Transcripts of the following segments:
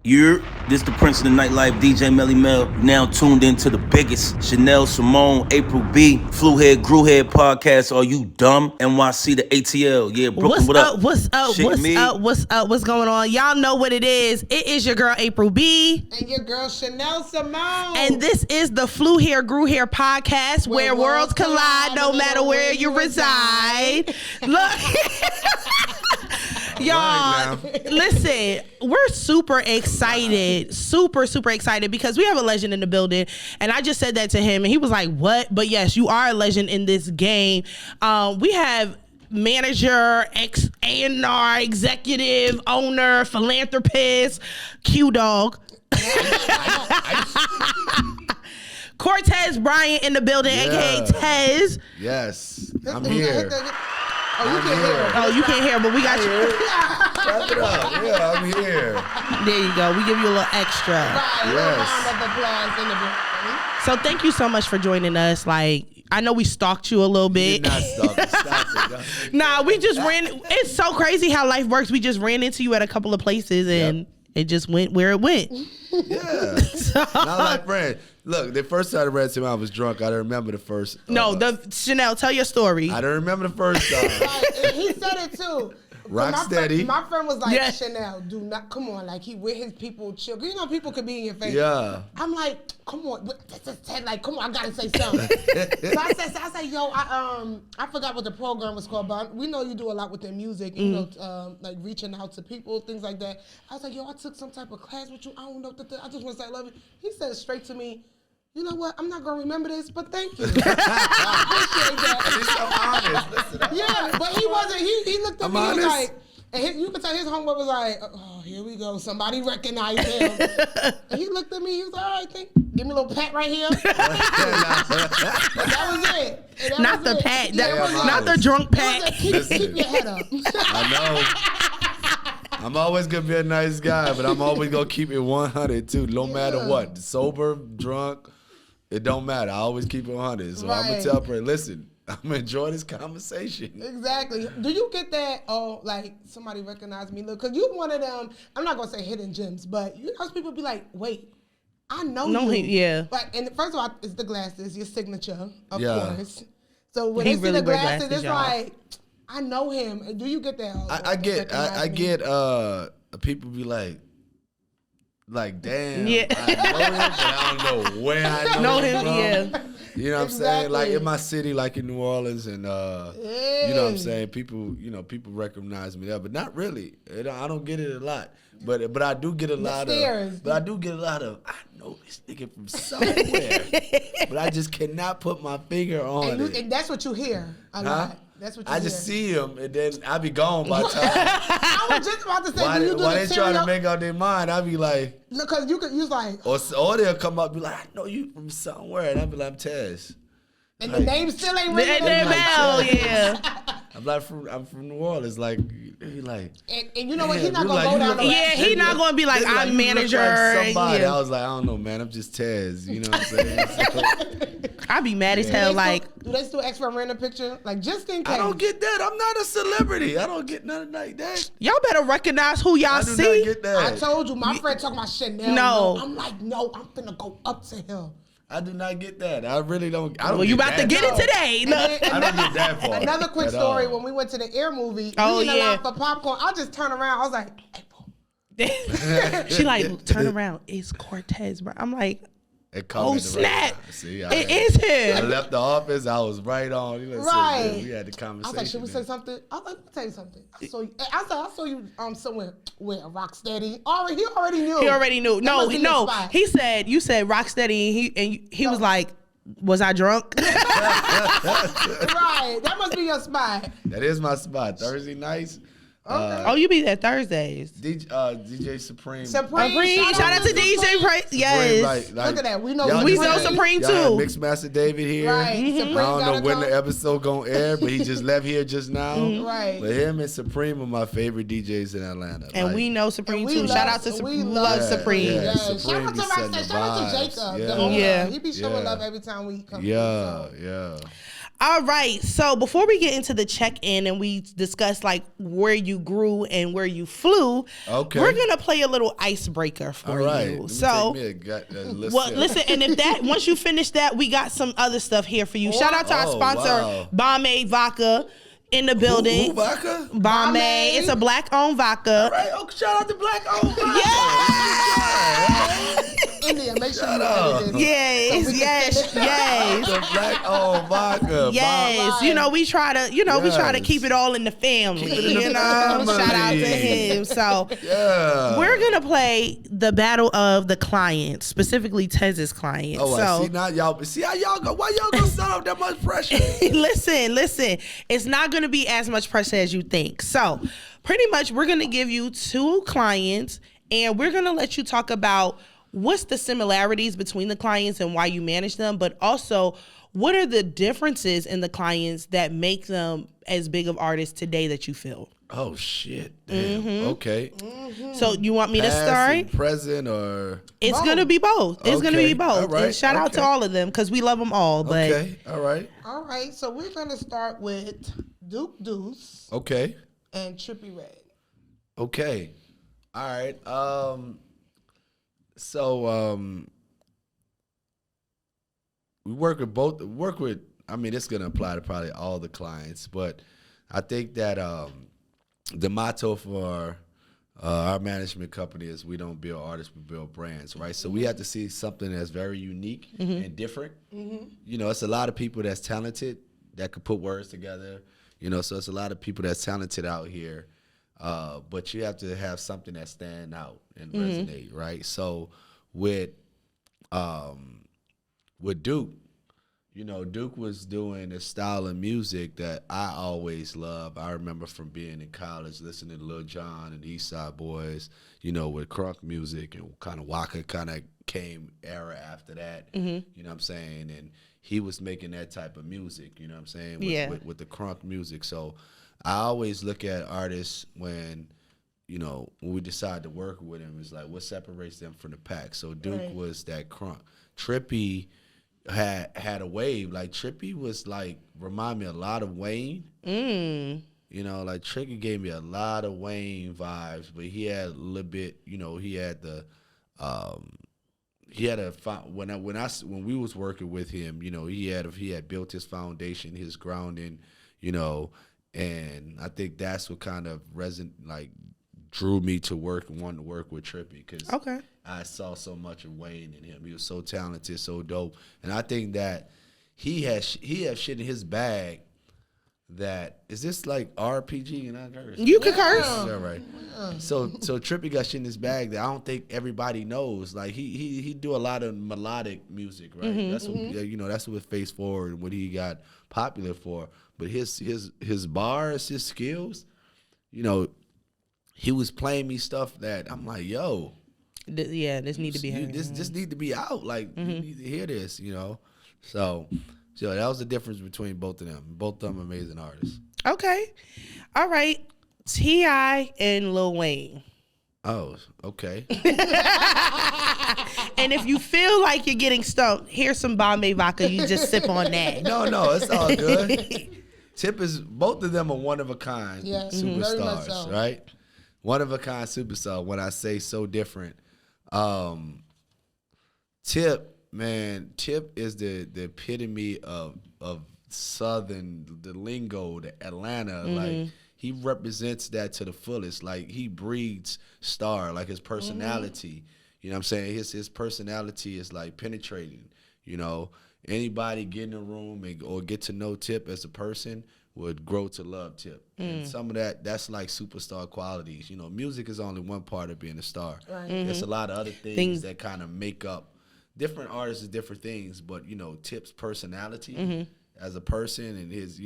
You're this the Prince of the Nightlife, DJ Melly Mel. Now tuned into the biggest Shenelle Simone, April B, Flu Head, Grew Head podcast. Are you dumb? NYC, the ATL. Yeah, Brooklyn, what up? What's up? What's going on? Y'all know what it is. It is your girl April B. And your girl Shenelle Simone. And this is the Flu Hair, Grew Hair podcast where worlds collide no matter where you reside. Look. Y'all, listen, we're super excited, super excited because we have a legend in the building. And I just said that to him and he was like, what? But yes, you are a legend in this game. We have manager, A&R, executive, owner, philanthropist, Q-Dog. Cortez Bryant in the building, aka Tez. Yes, I'm here. You can't hear, but we got you. Wrap it up. Yeah, I'm here. There you go. We give you a little extra. Right, yes. round of applause in the building. So thank you so much for joining us. Like, I know we stalked you a little bit. You're not stalking. Stop it. Nah, we just ran. It's so crazy how life works. We just ran into you at a couple of places and it just went where it went. Yeah. Not like friends. Look, the first time I ran to him, I was drunk. I don't remember the first. Shenelle, tell your story. I don't remember the first time. Right, and he said it too. Rocksteady. My friend was like, Shenelle, do not, come on, like he with his people chill. You know, people could be in your face. Yeah. I'm like, come on, like, come on, I gotta say something. So I said, yo, I forgot what the program was called, but we know you do a lot with their music, you know, like reaching out to people, things like that. I was like, yo, I took some type of class with you. I don't know, I just want to say I love you. He said straight to me, you know what? I'm not gonna remember this, but thank you. I appreciate that. He's so honest. Listen, yeah, but he wasn't. He looked at me and was honest. like, and you could tell his homeboy was like, oh, here we go. Somebody recognized him. And he looked at me. He was like, all right, give me a little pat right here. That was it. Not the pat. Not the drunk pat. Keep your head up. I know. I'm always gonna be a nice guy, but I'm always gonna keep it 100 too, no matter what. Sober, drunk, it don't matter. I always keep it 100. So I'm gonna tell her, listen, I'm gonna enjoy this conversation. Exactly. Do you get that? Oh, like somebody recognize me? Look, cause you one of them. I'm not gonna say hidden gems, but you know, people be like, wait, I know you. Yeah. Like, and first of all, it's the glasses, your signature, of course. So when He they see really the wear glasses, it's y'all. like, I know him. Do you get that? I get people be like, damn, Yeah. I know him, but I don't know where I know him from. Yeah. You know what I'm saying? Like in my city, like in New Orleans, and you know what I'm saying? People recognize me there, but not really. I don't get it a lot. But I do get a lot of. I know this nigga from somewhere, but I just cannot put my finger on it. And that's what you hear a lot. That's what you hear. I just see him, and then I be gone by the time. I was just about to say, why they trying to make out their mind? I be like, because you was like, or they'll come up and be like, I know you from somewhere, and I be like, I'm Tez. And the name still ain't ringing their bell, yeah. I'm from New Orleans, like, he like. And you know what? He's not gonna go down the he's not gonna be like, I'm manager. Like somebody. I was like, I don't know, man. I'm just Tez. You know what I'm saying? I'd be mad as hell. Do they still ask for a random picture? Like, just in case. I don't get that. I'm not a celebrity. I don't get nothing like that. Y'all better recognize who y'all see. I do not get that. I told you, my friend talking about Shenelle. No. I'm like, no, I'm finna go up to him. I do not get that. I really don't. Well, you about to get it today. I don't get that far. Another quick story, when we went to the Air movie, we in the line for popcorn. I just turned around. I was like, April. She like, turn around. It's Cortez, bro. I'm like, oh, snap. See, it is him. I left the office. I was right on. Right. We had the conversation. I was like, should we say something? I was like, let me tell you something. I saw you somewhere with a Rocksteady. He already knew. He already knew. No. He said, you said Rocksteady, and he was like, was I drunk? Right. That must be your spot. That is my spot. Thursday nights. Okay. You be there Thursdays. DJ Supreme. Shout out to DJ Supreme. Yes. Look at that. We know Supreme too. Mixmaster David here. Right. Mm-hmm. I don't know when the episode gonna air, but he just left here just now. Right. But him and Supreme are my favorite DJs in Atlanta. And we know Supreme too. Shout out to Supreme. We love Supreme. Yeah. Shout out to Rockstar. Shout out to Jacob. Yeah. He be showing love every time we come. Yeah. All right. So before we get into the check-in and we discuss like where you grew and where you flew, we're gonna play a little icebreaker for you. So, listen, and if that once you finish that, we got some other stuff here for you. Shout out to our sponsor, Bombay Vodka. In the building. Who vodka? Bombay. It's a black-owned vodka. All right. Oh, shout out to black-owned vodka. Yeah. India, make sure you edit this. Yes. The black-owned vodka. Yes. You know, we try to keep it all in the family. Shout out to him. So we're gonna play the battle of the clients, specifically Tez's clients. Oh, I see now y'all. See how y'all go? Why y'all gonna start off that much pressure? Listen. It's not gonna be as much pressure as you think. So pretty much, we're gonna give you 2 clients, and we're gonna let you talk about what's the similarities between the clients and why you manage them, but also what are the differences in the clients that make them as big of artists today that you feel? Oh shit! Damn. Okay. So you want me to start? Present, or it's gonna be both. It's gonna be both. All right. And shout out to all of them because we love them all. But all right. All right. So we're gonna start with Duke Deuce. Okay. And Trippie Redd. Okay. All right. So we work with both. I mean, it's gonna apply to probably all the clients, but I think that the motto for our management company is we don't build artists, we build brands, right? So we have to see something that's very unique and different. You know, it's a lot of people that's talented that could put words together. You know, so it's a lot of people that's talented out here, but you have to have something that stand out and resonate, right? So with Duke, you know, Duke was doing a style of music that I always loved. I remember from being in college, listening to Lil Jon and the East Side Boys, you know, with crunk music, and kind of Waka kind of came era after that, you know what I'm saying? And he was making that type of music, you know what I'm saying, with the crunk music. So I always look at artists when, you know, when we decide to work with him, it's like what separates them from the pack. So Duke was that crunk. Trippie had a wave. Like Trippie was like, remind me a lot of Wayne. You know, like Trippie gave me a lot of Wayne vibes, but he had a little bit, you know, he had the when we was working with him, you know, he had built his foundation, his grounding, you know, and I think that's what kind of drew me to wanting to work with Trippie, because I saw so much of Wayne in him. He was so talented, so dope, and I think that he has shit in his bag. That is this like RPG and I curse? You can curse. Yeah, right. So Trippie got shit in his bag that I don't think everybody knows. Like he do a lot of melodic music, right? That's what you know. That's what Face Forward and what he got popular for. But his bars, his skills, you know, he was playing me stuff that I'm like, yo, this need to be heard. This need to be out. Like you need to hear this, you know. So that was the difference between both of them. Both of them amazing artists. Okay. All right. T.I. and Lil Wayne. Oh, okay. And if you feel like you're getting stumped, here's some Bombay vodka. You just sip on that. No, it's all good. Both of them are one of a kind superstars, right? One of a kind superstar. When I say so different, Tip is the epitome of Southern, the lingo, the Atlanta. Like he represents that to the fullest. Like he breeds star. Like his personality. You know what I'm saying? His personality is like penetrating. You know, anybody get in the room or get to know Tip as a person would grow to love Tip. And some of that's like superstar qualities. You know, music is only one part of being a star. Right. There's a lot of other things that kind of make up. Different artists is different things, but you know, Tip's personality as a person and his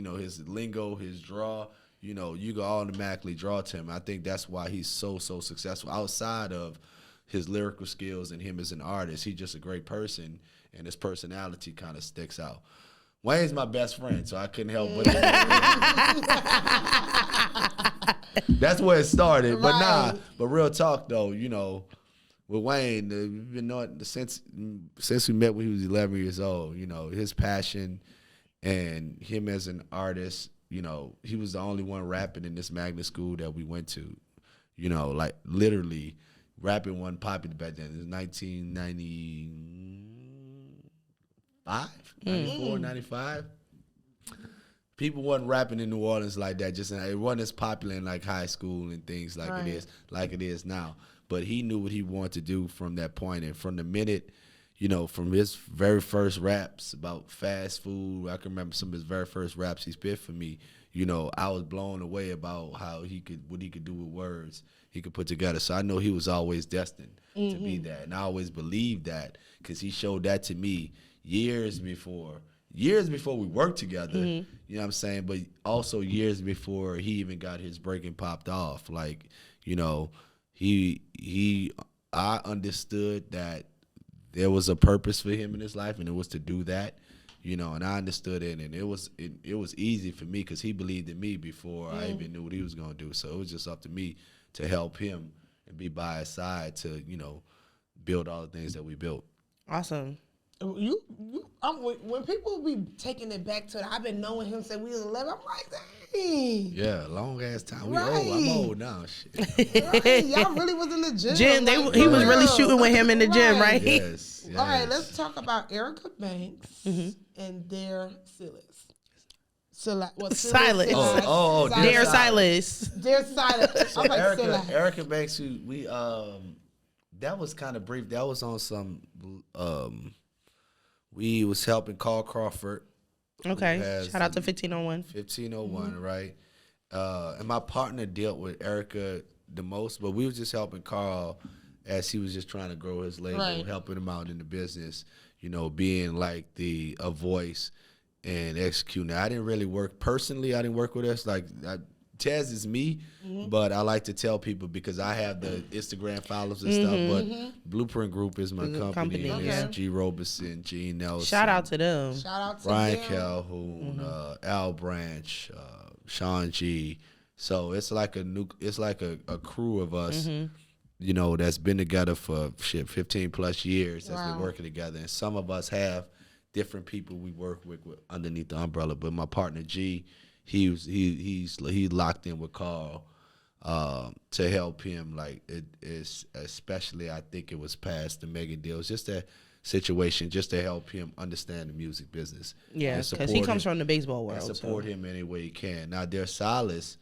lingo, his draw, you know, you can automatically draw to him. I think that's why he's so successful. Outside of his lyrical skills and him as an artist, he's just a great person, and his personality kind of sticks out. Wayne's my best friend, so I couldn't help but that's where it started. But but real talk though, you know. With Wayne, we've been knowing since we met when he was 11 years old. You know, his passion And him as an artist, you know, he was the only one rapping in this magnet school that we went to. You know, like literally rapping wasn't popular back then. It was 1995, 94, 95. People wasn't rapping in New Orleans like that. Just it wasn't as popular in like high school and things like it is now. But he knew what he wanted to do from that point, and from the minute, you know, from his very first raps about fast food, I can remember some of his very first raps he spit for me. You know, I was blown away about what he could do with words he could put together. So I know he was always destined to be that, and I always believed that because he showed that to me years before we worked together, you know what I'm saying? But also years before he even got his break and popped off. Like, you know, I understood that there was a purpose for him in his life, and it was to do that, you know, and I understood it, and it was easy for me because he believed in me before I even knew what he was going to do. So it was just up to me to help him and be by his side to, you know, build all the things that we built. Awesome. When people be taking it back to, I've been knowing him since we was 11. I'm like, dang. Yeah, long ass time. We old. I'm old now. Shit. Right. Y'all really was in the gym. He was really shooting with him in the gym, right? Yes. All right, let's talk about Erica Banks and Dare Silas. Silas. Dare Silas. Dare Silas. So Erica Banks, that was kind of brief. That was on some. We was helping Carl Crawford. Okay. Shout out to 1501. 1501, right? And my partner dealt with Erica the most, but we was just helping Carl as he was just trying to grow his label, helping him out in the business, you know, being like a voice and executing. I didn't really work personally. I didn't work with us. Like, Tez is me, but I like to tell people because I have the Instagram followers and stuff, but Blueprint Group is my company. And it's G. Robeson, Gene Nelson. Shout out to them. Shout out to Brian them. Calhoun, Al Branch, Sean G. So it's like a crew of us, you know, that's been together for 15 plus years that's been working together. And some of us have different people we work with underneath the umbrella. But my partner G, he's locked in with Carl to help him. Like it is, especially I think it was past the mega deals, just that situation, just to help him understand the music business. Yeah, because he comes from the baseball world. And support him any way he can. Now there's Silas.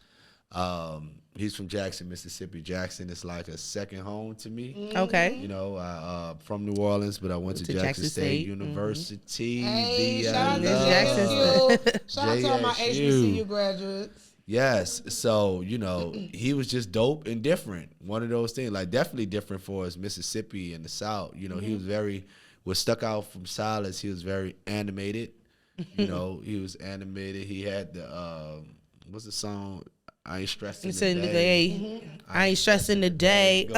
He's from Jackson, Mississippi. Jackson is like a second home to me. Okay. You know, from New Orleans, but I went to Jackson State University. Hey, shout out to JSU. Shout out to all my HBCU graduates. Yes. So, you know, he was just dope and different. One of those things, like definitely different for us, Mississippi and the South. You know, he was what stuck out from Silas, he was very animated. You know, he was animated. He had the, what's the song? I ain't stressing the day. I ain't stressing the day.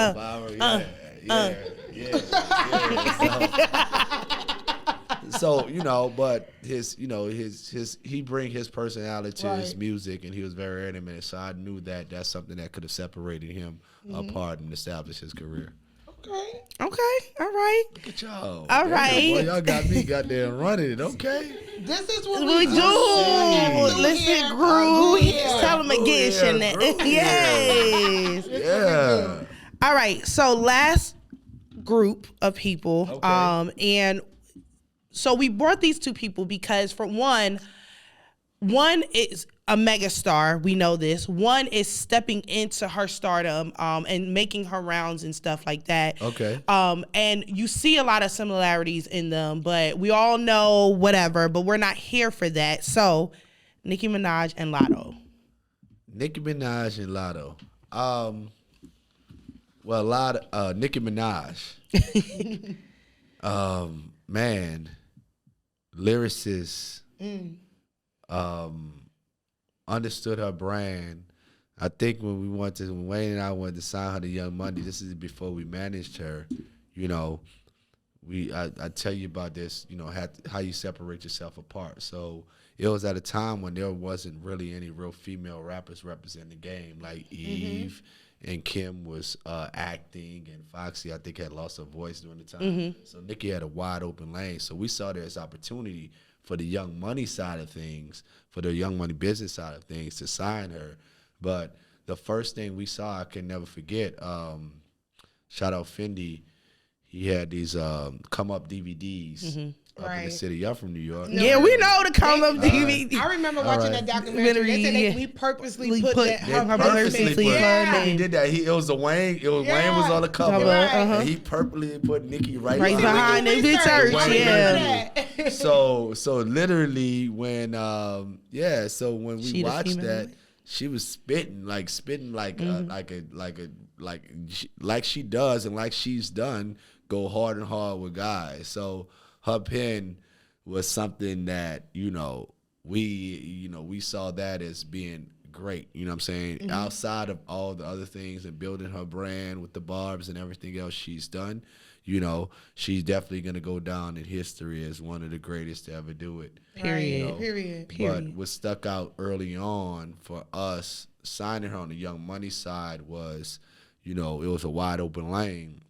So, you know, but his he bring his personality to his music, and he was very animated. So I knew that that's something that could have separated him apart and established his career. Okay. All right. Look at y'all. All right. Boy, y'all got me goddamn running it. Okay. This is what we do. Listen, groove. Tell him again, Shenelle. Yes. Yeah. All right. So last group of people, and so we brought these two people because for one is a megastar. We know this. One is stepping into her stardom and making her rounds and stuff like that. Okay. And you see a lot of similarities in them, but we all know whatever, but we're not here for that. So Nicki Minaj and Latto. Nicki Minaj and Latto. Nicki Minaj. Man, lyricist. Understood her brand. I think when Wayne and I wanted to sign her to Young Money, this is before we managed her, you know, I tell you about this, you know, how you separate yourself apart. So it was at a time when there wasn't really any real female rappers representing the game. Like Eve and Kim was acting, and Foxy, I think, had lost her voice during the time. So Nicki had a wide open lane. So we saw there as opportunity for the Young Money side of things, for the Young Money business side of things to sign her. But the first thing we saw, I can never forget, shout out Fendi, he had these come up DVDs up in the city. Y'all from New York? Yeah, we know the come up DVD. I remember watching that documentary. They said we purposely put that her purposely put her name. He did that. It was Wayne. Wayne was on the cover, and he purposely put Nicki right behind the church. Yeah. So literally when when we watched that, she was spitting like she does and like she's done, go hard and hard with guys. So her pen was something that, we saw that as being great. You know what I'm saying? Outside of all the other things and building her brand with the barbs and everything else she's done, she's definitely going to go down in history as one of the greatest to ever do it. Period. But what stuck out early on for us signing her on the Young Money side was, it was a wide open lane.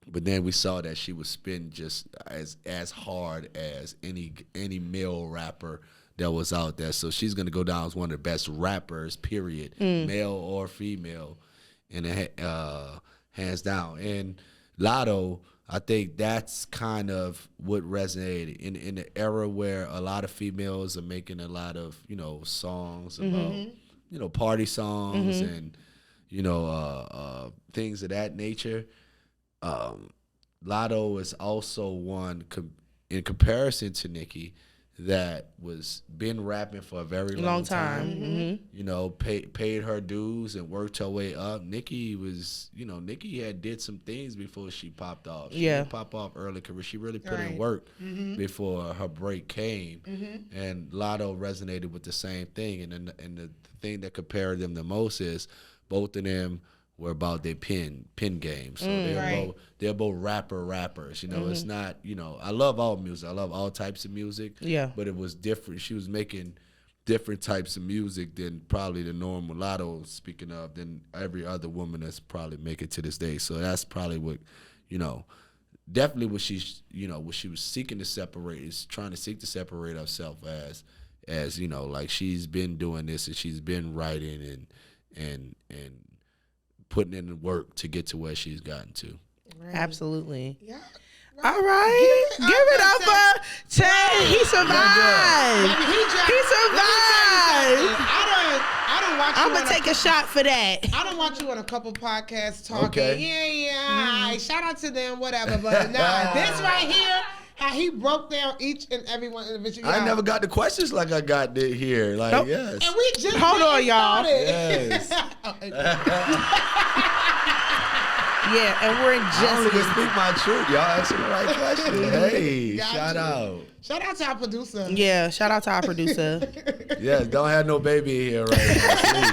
But then we saw that she was spitting just as hard as any male rapper that was out there. So she's gonna go down as one of the best rappers, period, male or female, and hands down. And Latto, I think that's kind of what resonated in the era where a lot of females are making a lot of songs about party songs and things of that nature. Latto is also one in comparison to Nicki that was been rapping for a very long time. Paid her dues and worked her way up. Nicki had did some things before she popped off. She didn't pop off early career. She really put in work before her break came. And Latto resonated with the same thing. And the thing that compared them the most is both of them were about their pen game. So they're both rappers. It's not, I love all music. I love all types of music. Yeah. But it was different. She was making different types of music than probably the normal Latto, speaking of, than every other woman that's probably making to this day. So that's probably what, definitely what what she was seeking to separate, is trying to seek to separate herself as like she's been doing this and she's been writing and putting in the work to get to where she's gotten to. Absolutely. Yeah. All right. Give it up for Ted. He survived. He survived. I don't watch you. I'm going to take a shot for that. I don't watch you on a couple podcasts talking. Okay. Yeah. Shout out to them, whatever. But this right here, how he broke down each and every one individually. I never got the questions like I got here. Like, yes. And we just hold on, y'all. Yes. Yeah, and we're in just. I don't even speak my truth. Y'all asking the right question. Hey, shout out. Shout out to our producer. Yeah, shout out to our producer. Yes, don't have no baby in here right now, please.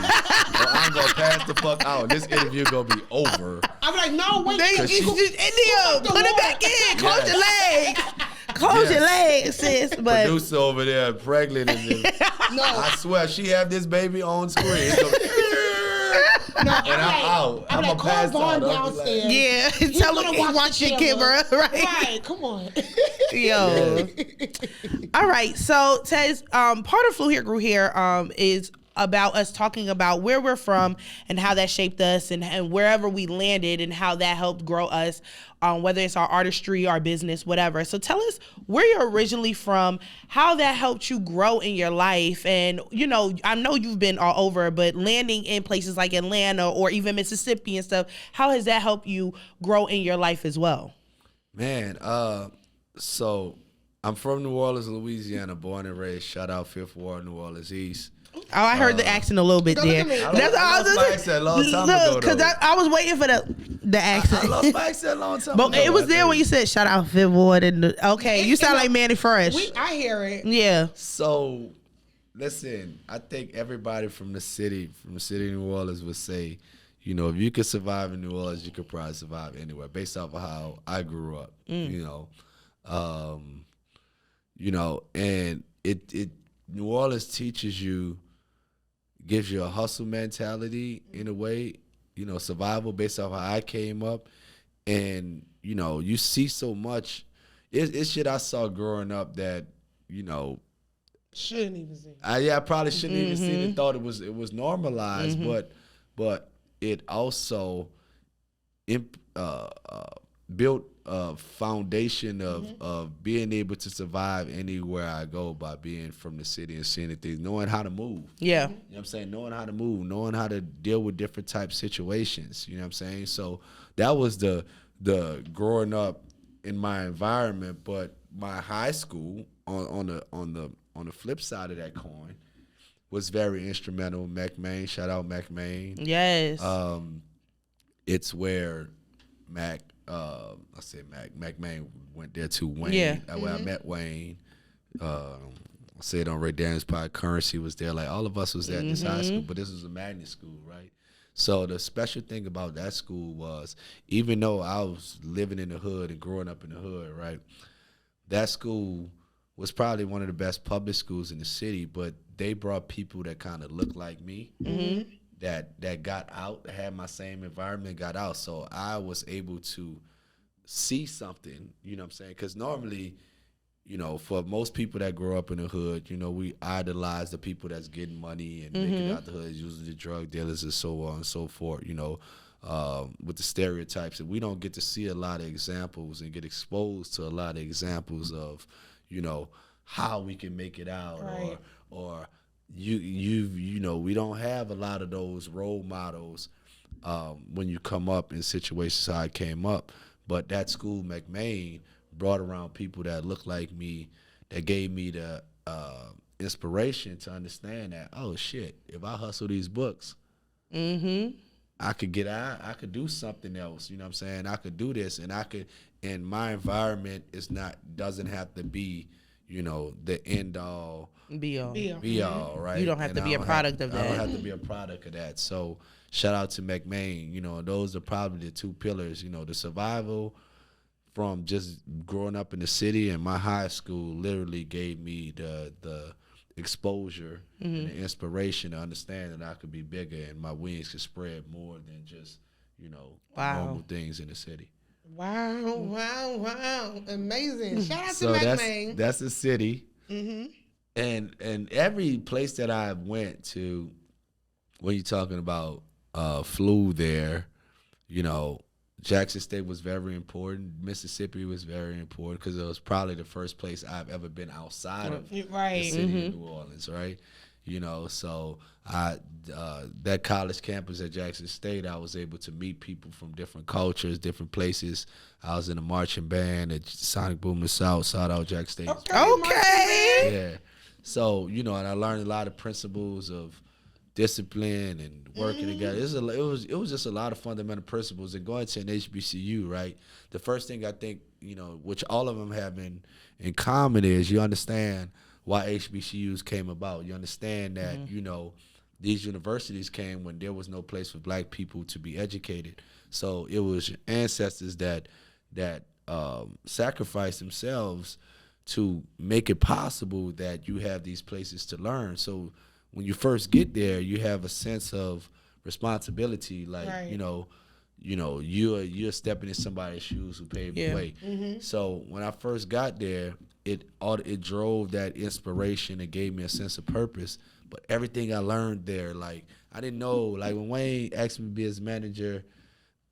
Or I'm gonna pass the fuck out. This interview gonna be over. I'm like, no, wait. India, put it back in. Close your legs. Close your legs, sis. But producer over there, pregnant, and no, I swear she have this baby on screen. And I'm out. I'm gonna pass out downstairs. Yeah, tell him to watch your camera. Right, come on. Yo. All right, so Tez, part of Flew Here Grew Here is about us talking about where we're from and how that shaped us and wherever we landed and how that helped grow us, whether it's our artistry, our business, whatever. So tell us where you're originally from, how that helped you grow in your life. And, I know you've been all over, but landing in places like Atlanta or even Mississippi and stuff, how has that helped you grow in your life as well? Man, so I'm from New Orleans, Louisiana, born and raised. Shout out Fifth Ward, New Orleans East. Oh, I heard the accent a little bit there. That's all I was my accent a long time ago. Because I was waiting for the accent. I lost my accent a long time ago. But it was there when you said shout out Fifth Ward. Okay, you sound like Manny Fresh. I hear it. Yeah. So, listen, I think everybody from the city of New Orleans would say, if you could survive in New Orleans, you could probably survive anywhere, based off of how I grew up. And it New Orleans teaches you, gives you a hustle mentality in a way, survival based off how I came up. And, you see so much. It's shit I saw growing up that, shouldn't even see. I probably shouldn't even seen it. Thought it was normalized, but it also built a foundation of being able to survive anywhere I go by being from the city and seeing the things, knowing how to move. Yeah. You know what I'm saying? Knowing how to move, knowing how to deal with different type situations. You know what I'm saying? So that was the growing up in my environment. But my high school on the flip side of that coin was very instrumental. McMain, shout out McMain. Yes. It's where McMain went there too. Wayne. Yeah. Where I met Wayne. I said on Ray Daniels' pod, Currency was there. Like all of us was there at this high school, but this was a magnet school, right? So the special thing about that school was, even though I was living in the hood and growing up in the hood, right? That school was probably one of the best public schools in the city, but they brought people that kind of looked like me. That got out, had my same environment, got out. So I was able to see something, you know what I'm saying? Because normally, for most people that grow up in the hood, we idolize the people that's getting money and making it out the hood, usually the drug dealers and so on and so forth, with the stereotypes. And we don't get to see a lot of examples and get exposed to a lot of examples of, how we can make it out, right. or we don't have a lot of those role models when you come up in situations how I came up. But that school, McMain, brought around people that looked like me, that gave me the inspiration to understand that, oh shit, if I hustle these books, I could get out, I could do something else, you know what I'm saying? I could do this, and my environment doesn't have to be, the end all be all, right? You don't have to be a product of that. I don't have to be a product of that. So shout out to McMain. Those are probably the two pillars. The survival from just growing up in the city, and my high school literally gave me the exposure and the inspiration to understand that I could be bigger and my wings could spread more than just normal things in the city. Wow. Amazing. Shout out to McMain. That's the city. And every place that I went to, when you're talking about flew there, Jackson State was very important. Mississippi was very important because it was probably the first place I've ever been outside of the city of New Orleans, right? So that college campus at Jackson State, I was able to meet people from different cultures, different places. I was in a marching band at Sonic Boom the South. Shout out Jackson State. Okay. Yeah. So, and I learned a lot of principles of discipline and working together. It was just a lot of fundamental principles. And going to an HBCU, right? The first thing I think, which all of them have in common is you understand why HBCUs came about. You understand that, these universities came when there was no place for black people to be educated. So it was your ancestors that sacrificed themselves to make it possible that you have these places to learn. So when you first get there, you have a sense of responsibility, like, you're stepping in somebody's shoes who paved the way. So when I first got there, it drove that inspiration and gave me a sense of purpose. But everything I learned there, like, I didn't know, like when Wayne asked me to be his manager,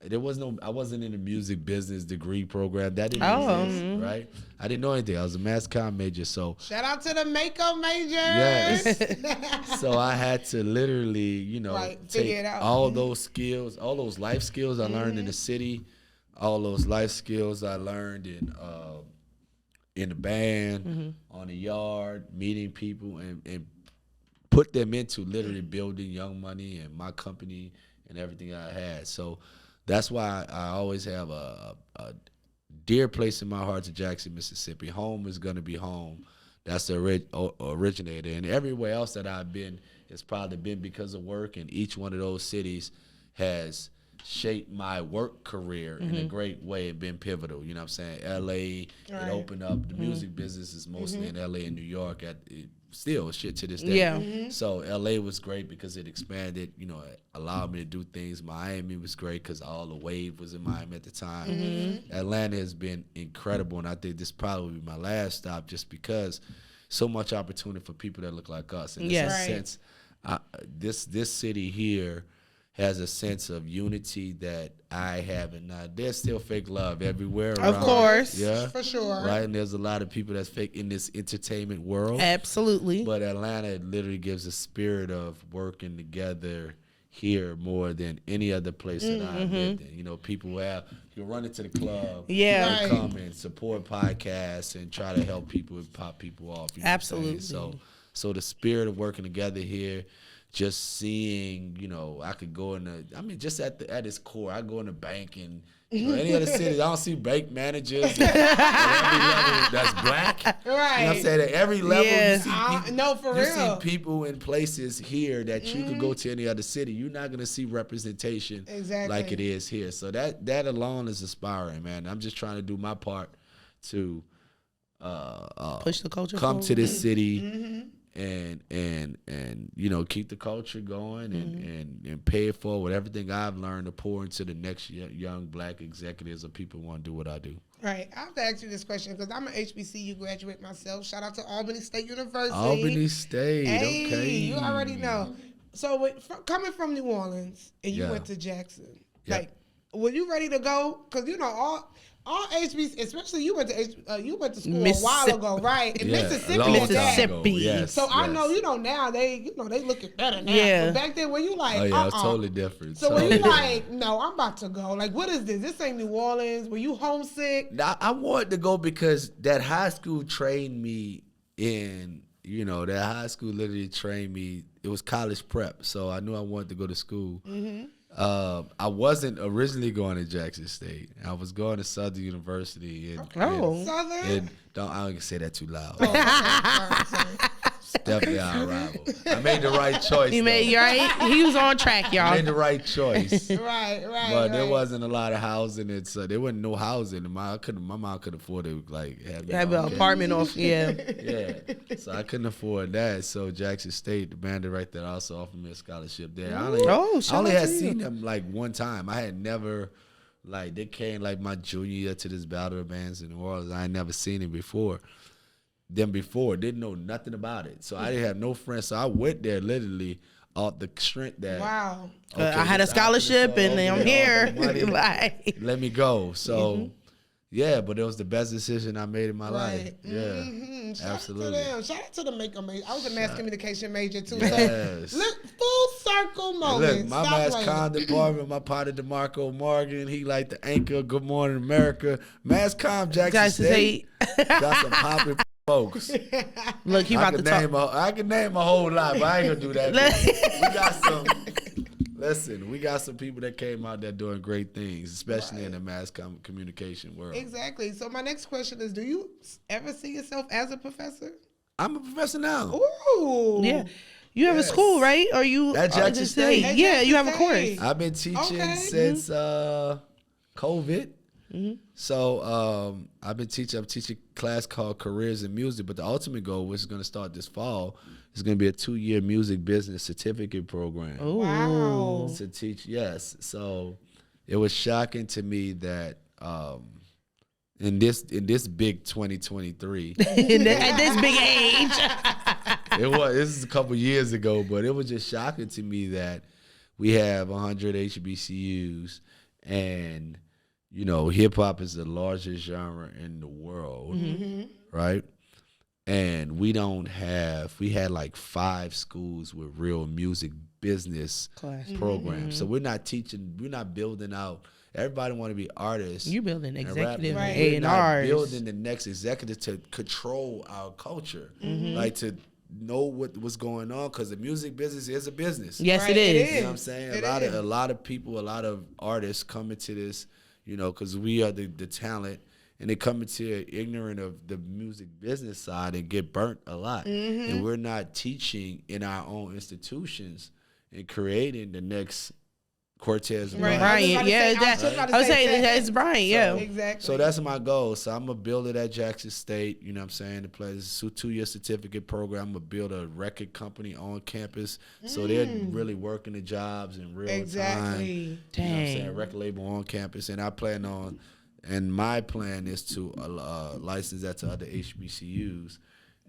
I wasn't in the music business degree program. That didn't exist, right? I didn't know anything. I was a mass comm major, so. Shout out to the makeup majors. Yes. So I had to literally, take all those skills, all those life skills I learned in the city, all those life skills I learned in the band, on the yard, meeting people, and put them into literally building Young Money and my company and everything I had. So that's why I always have a dear place in my heart to Jackson, Mississippi. Home is going to be home. That's the originator. And everywhere else that I've been, it's probably been because of work, and each one of those cities has shaped my work career in a great way and been pivotal. You know what I'm saying? L.A., it opened up. The music business is mostly in L.A. and New York. Still shit to this day. Yeah. So LA was great because it expanded, it allowed me to do things. Miami was great because all the wave was in Miami at the time. Atlanta has been incredible, and I think this probably will be my last stop just because so much opportunity for people that look like us. And Yes. in a sense, this city here has a sense of unity that I haven't. Now, there's still fake love everywhere around. Of course. Yeah. For sure. Right? And there's a lot of people that's fake in this entertainment world. Absolutely. But Atlanta literally gives a spirit of working together here more than any other place that I've lived in. You know, people you run into the club, Yeah. and come and support podcasts and try to help people and pop people off. You know Absolutely. what I'm saying? So the spirit of working together here, just seeing, you know, I could go just at its core, I go in the bank and any other cities, I don't see bank managers at every level that's black. Right. You know what I'm saying? At every level, Yeah. you see people, No, for you real. see people in places here that you could go to any other city. You're not going to see representation like it is here. So that alone is inspiring, man. I'm just trying to do my part to Push the culture come forward. to this city and you know, keep the culture going and pay it forward with everything I've learned to pour into the next young black executives or people who want to do what I do. Right. I have to ask you this question because I'm an HBCU graduate myself. Shout out to Albany State University. Albany State, Hey, okay. you already know. So coming from New Orleans and you Yeah. went to Jackson, Yep. like, were you ready to go? Because you know all HBCU, especially you went to school a while ago, right? In Yeah, Mississippi, a long and that. time ago. Mississippi. Yes, So I yes. know, you know, now they looking better now. Yeah. But back then, when you like, Oh yeah, it's totally different. So when you Totally like, no, I'm about to go. Like, what is this? This ain't New Orleans. Were you homesick? I wanted to go because that high school trained me in, you know, that high school literally trained me. It was college prep, so I knew I wanted to go to school. I wasn't originally going to Jackson State. I was going to Southern University. Oh. Southern? I don't say that too loud. Sorry. It's definitely our rival. I made the right choice. You made though. right. He was on track, I y'all. made the right choice. Right. But there wasn't a lot of housing. There wasn't no housing. My mom could afford to like Have an apartment off. Yeah. Yeah, so I couldn't afford that. So Jackson State, the band director, also offered me a scholarship there. I only had seen them like one time. I had never, like, they came like my junior year to this battle of bands in New Orleans. I had never seen it before. Didn't know nothing about it. So I didn't have no friends. So I went there literally off the strength that Wow. okay, I had a this scholarship opportunity, and I'm okay, here. all the money, Like, let me go. So yeah, but it was the best decision I made in my life. Right. Yeah, Shout absolutely. out to them. Shout out to the maker major. I was a mass communication major too. Yes. So look, full circle moment. Look, my Stop mass playing. comm department, my partner DeMarco Morgan, he like the anchor, Good Morning America. Mass comm Jackson State. Got some popping folks. look, he about to talk. I can name a whole lot, but I ain't gonna do that. We got some people that came out there doing great things, especially in the mass communication world. Exactly. So my next question is, do you ever see yourself as a professor? I'm a professor now. Ooh. Yeah. You have a school, right? Or you At Jackson State. At Yeah, Jackson you have a State. course. I've been teaching Okay. since COVID. So I've been teaching. I'm teaching a class called Careers in Music. But the ultimate goal, which is going to start this fall, is going to be a 2-year music business certificate program. Wow. To teach, yes. So it was shocking to me that in this big 2023, At this big age. this is a couple years ago, but it was just shocking to me that we have 100 HBCUs and, you know, hip hop is the largest genre in the world, right? And we had like 5 schools with real music business programs. So we're not building out. Everybody want to be artists. You building and executive rap. and We're not A&Rs. building the next executive to control our culture, like to know what's going on, because the music business is a business. Yes, Right, it it is. You know what I'm saying? A lot of people, a lot of artists come into this, you know, because we are the talent, and they come into it ignorant of the music business side and get burnt a lot. And we're not teaching in our own institutions and creating the next Cortez. Right. Bryant, yeah. I was saying that's Bryant, yeah. Exactly. So that's my goal. So I'm going to build it at Jackson State, you know what I'm saying, to play this 2-year certificate program. I'm going to build a record company on campus. So they're really working the jobs in real time. Exactly. You know what I'm saying? Record label on campus. And my plan is to license that to other HBCUs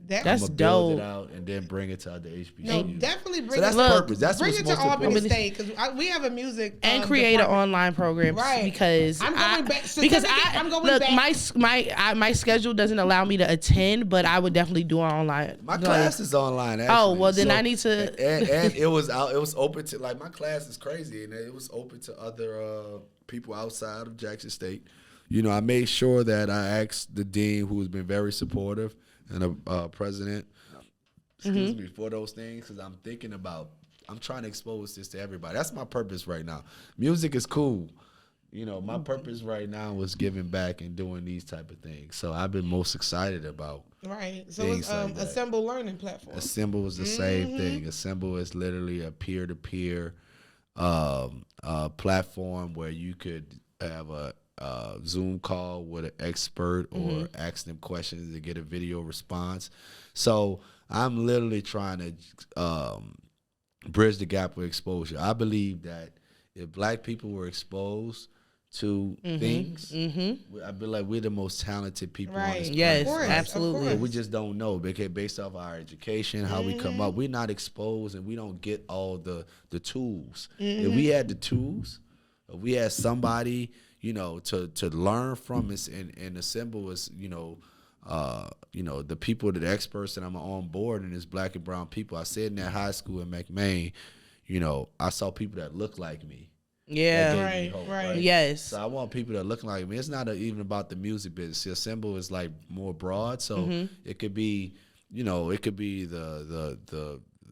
That's I'm dope. build it out and then bring it to other HBCUs. No, definitely bring so that's it. purpose. That's bring what's it to most Albany important. State because we have a music and create an online program, right? Because I'm going back. I'm going look, back. my schedule doesn't allow me to attend, but I would definitely do it online. My class is online. Actually. Oh well, then I need to. And it was out. It was open to my class is crazy, and it was open to other people outside of Jackson State. I made sure that I asked the dean, who has been very supportive, and the president. Excuse me for those things, because I'm trying to expose this to everybody. That's my purpose right now. Music is cool. My purpose right now was giving back and doing these type of things. So I've been most excited about. Right. So it's like Assemble learning platform. Assemble is the same thing. Assemble is literally a peer-to-peer platform where you could have a Zoom call with an expert or ask them questions to get a video response. So I'm literally trying to bridge the gap with exposure. I believe that if Black people were exposed to things, I feel like we're the most talented people on this planet. Yes, course, absolutely. of We just don't know because based off our education, how we come up, we're not exposed and we don't get all the tools. If we had the tools, if we had somebody, to learn from us and assemble us, the people, the experts that I'm on board and it's Black and brown people. I said in that high school in McMain, I saw people that look like me. Yeah. Right. Yes. So I want people that look like me. It's not even about the music business. The Assemble is like more broad. So it could be, it could be the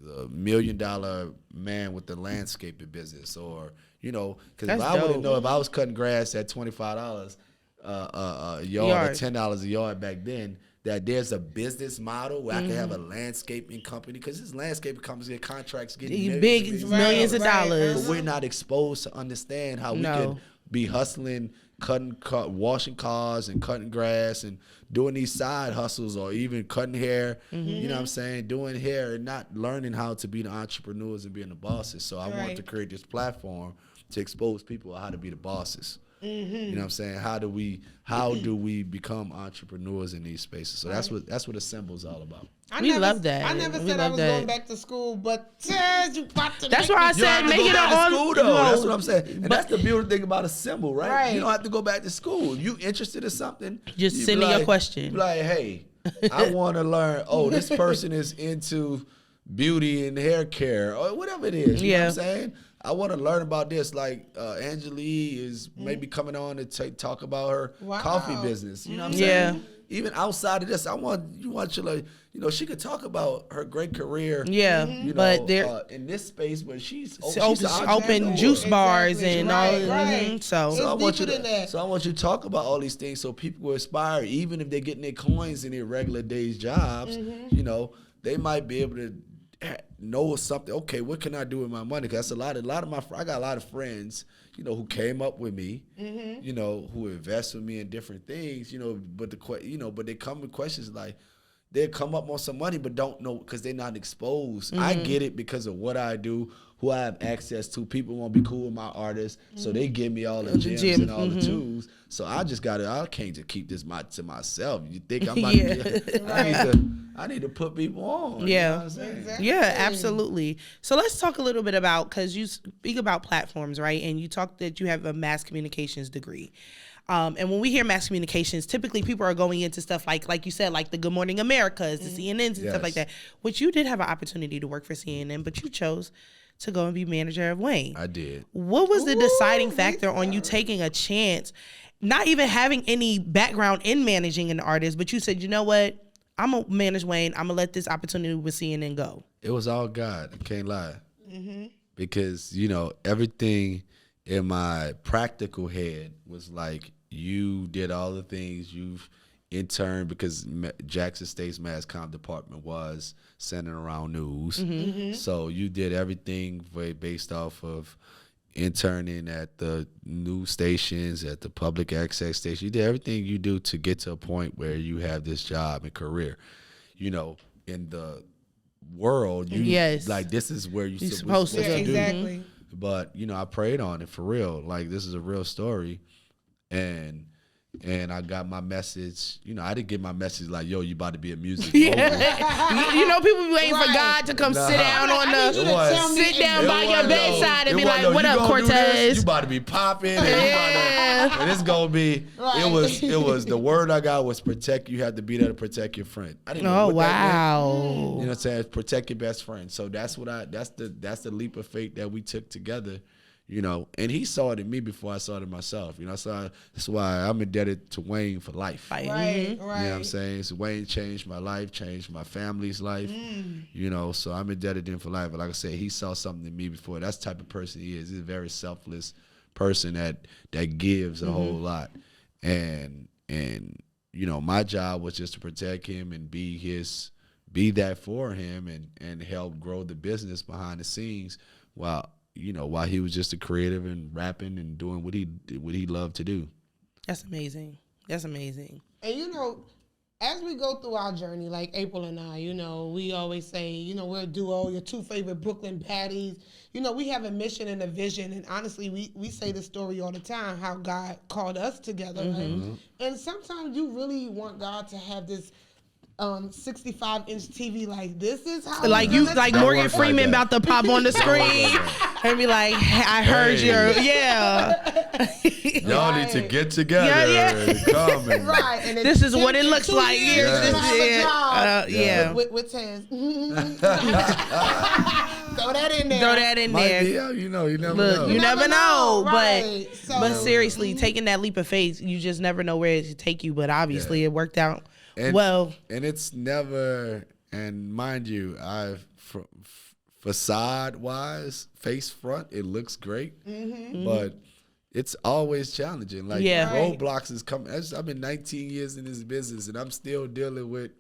$1 million man with the landscaping business, or because if I wouldn't know if I was cutting grass at $25 a yard or $10 a yard back then, that there's a business model where I can have a landscaping company, because this landscaping companies get contracts getting millions of dollars. But we're not exposed to understand how we can be hustling, washing cars and cutting grass and doing these side hustles, or even cutting hair, you know what I'm saying, doing hair, and not learning how to be the entrepreneurs and being the bosses. So I want to create this platform to expose people on how to be the bosses. You know what I'm saying? How do we become entrepreneurs in these spaces? So that's what Assemble's all about. We love that. I never said I was going back to school, but you about to. That's why I said make it on school though. That's what I'm saying. And that's the beautiful thing about Assemble, right? You don't have to go back to school. You interested in something? Just send me your question. Be like, hey, I want to learn. Oh, this person is into beauty and hair care or whatever it is. You know what I'm saying? I want to learn about this. Like Angelique is maybe coming on to talk about her coffee business. You know what I'm saying? Even outside of this, I want you to, she could talk about her great career. Yeah, but there in this space where she's open juice bars and all. So I want you to talk about all these things so people will aspire, even if they're getting their coins in their regular days jobs. They might be able to know something. Okay, what can I do with my money? Because I got a lot of friends, who came up with me, who invest with me in different things, but but they come with questions like they come up on some money but don't know because they're not exposed. I get it because of what I do, who I have access to. People want to be cool with my artists, so they give me all the gems and all the tools. So I can't just keep this to myself. You think I'm about to I need to put people on. Yeah. You know what I'm saying? Exactly. Yeah, absolutely. So let's talk a little bit about, because you speak about platforms, right? And you talk that you have a mass communications degree. And when we hear mass communications, typically people are going into stuff like you said, like the Good Morning Americas, the CNNs and stuff like that, which you did have an opportunity to work for CNN, but you chose to go and be manager of Wayne. I did. What was the deciding factor on you taking a chance, not even having any background in managing an artist, but you said, you know what? I'm going to manage Wayne. I'm going to let this opportunity with CNN go. It was all God. I can't lie. Because, everything in my practical head was like, you did all the things you've interned, because Jackson State's mass comm department was centered around news. So you did everything based off of interning at the news stations, at the public access station. You did everything you do to get to a point where you have this job and career. In the world, this is where you're supposed to do. Exactly. But I prayed on it for real. Like, this is a real story, and And I got my message. You know, I didn't get my message like, "Yo, you about to be a music." Yeah. You know, people be waiting for God to come sit down on by your bedside and be like, "What up, Cortez? You about to be popping, and it's gonna be." Right. It was the word I got was protect. You have to be there to protect your friend. I didn't know what that meant. You know what I'm saying? Protect your best friend. So that's the leap of faith that we took together. You know, and he saw it in me before I saw it in myself. You know, so that's why I'm indebted to Wayne for life. Right. You know what I'm saying? So Wayne changed my life, changed my family's life. You know, so I'm indebted to him for life. But like I said, he saw something in me before. That's the type of person he is. He's a very selfless person that gives a whole lot. And you know, my job was just to protect him and be that for him and help grow the business behind the scenes while he was just a creative and rapping and doing what he loved to do. That's amazing. And you know, as we go through our journey, like April and I, you know, we always say, you know, we're a duo, your two favorite Brooklyn baddies. You know, we have a mission and a vision, and honestly, we say the story all the time, how God called us together. Right? And sometimes you really want God to have this 65-inch TV, like this is how Morgan Freeman about to pop on the screen and be like, I heard y'all need to get together and come and and this is what it looks like here. With Taz. Throw that in there. Yeah, you know, you never know. You never know. Right. But seriously, taking that leap of faith, you just never know where it should take you. But obviously, it worked out. And it's never, and mind you, facade-wise, face front, it looks great, but it's always challenging. Like roadblocks is coming. I've been 19 years in this business, and I'm still dealing with,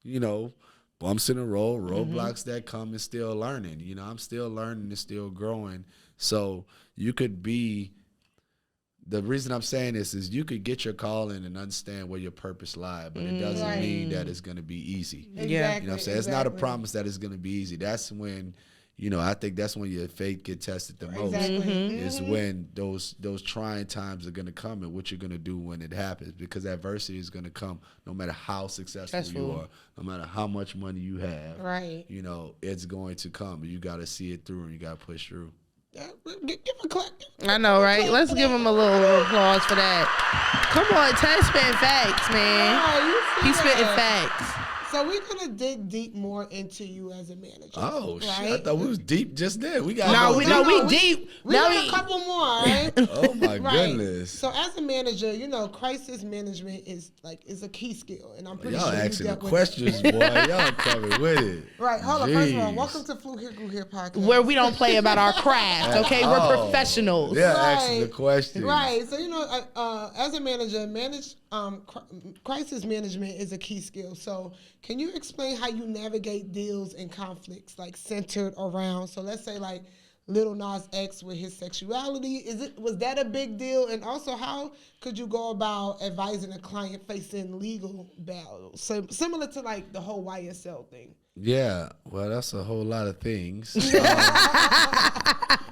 you know, bumps in the road, roadblocks that come, and still learning. You know, I'm still learning and still growing. So you could be. The reason I'm saying this is you could get your calling and understand where your purpose lies, but it doesn't mean that it's going to be easy. Exactly, you know what I'm saying? It's not a promise that it's going to be easy. That's when, you know, I think that's when your faith get tested the most. Is when those trying times are going to come and what you're going to do when it happens, because adversity is going to come no matter how successful you are, no matter how much money you have. Right. You know, it's going to come. You got to see it through and you got to push through. Give a clap. I know, right? Let's give him a little applause for that. Come on, Tez spitting facts, man. He's spitting facts. So we're gonna dig deep more into you as a manager. Oh shit! I thought we was deep just there. We got we deep. We got a couple more. Right? Oh my goodness! So as a manager, you know, crisis management is a key skill, and I'm pretty y'all sure asking the questions, boy. Y'all coming with it. Right. Hold on. First of all, welcome to Flew Here Grew Here podcast, where we don't play about our craft. Okay, we're professionals. Yeah, asking the questions. Right. So you know, as a manager, crisis management is a key skill. So can you explain how you navigate deals and conflicts, like centered around? So let's say like Lil Nas X with his sexuality. Was that a big deal? And also, how could you go about advising a client facing legal battles? So similar to like the whole YSL thing. Yeah, well, that's a whole lot of things.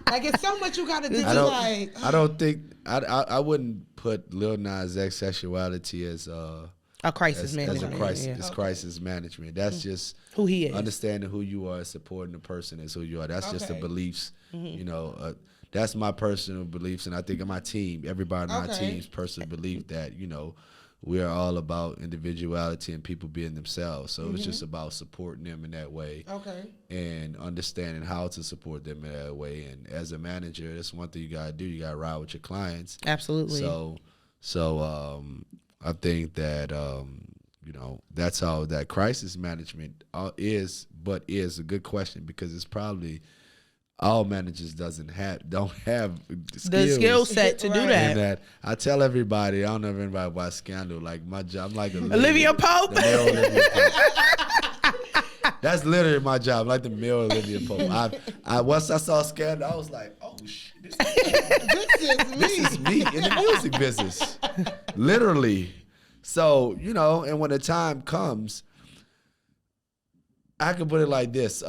Like it's so much you got to do. I don't think I wouldn't put Lil Nas X sexuality as a crisis management. It's crisis management. That's just who he is. Understanding who you are, supporting the person as who you are. That's just the beliefs. You know, that's my personal beliefs, and I think of my team. Everybody on my team's personal belief that, you know, we are all about individuality and people being themselves. So it's just about supporting them in that way. And understanding how to support them in that way. And as a manager, that's one thing you gotta do. You gotta ride with your clients. Absolutely. So I think that you know, that's how that crisis management is a good question, because it's probably all managers don't have the skill set to do that. And that I tell everybody, I don't know if anybody watch Scandal, like my job, I'm like Olivia Pope. That's literally my job. I'm like the male Olivia Pope. Once I saw Scandal, I was like, oh shit, this is me in the music business, literally. So, you know, and when the time comes, I can put it like this.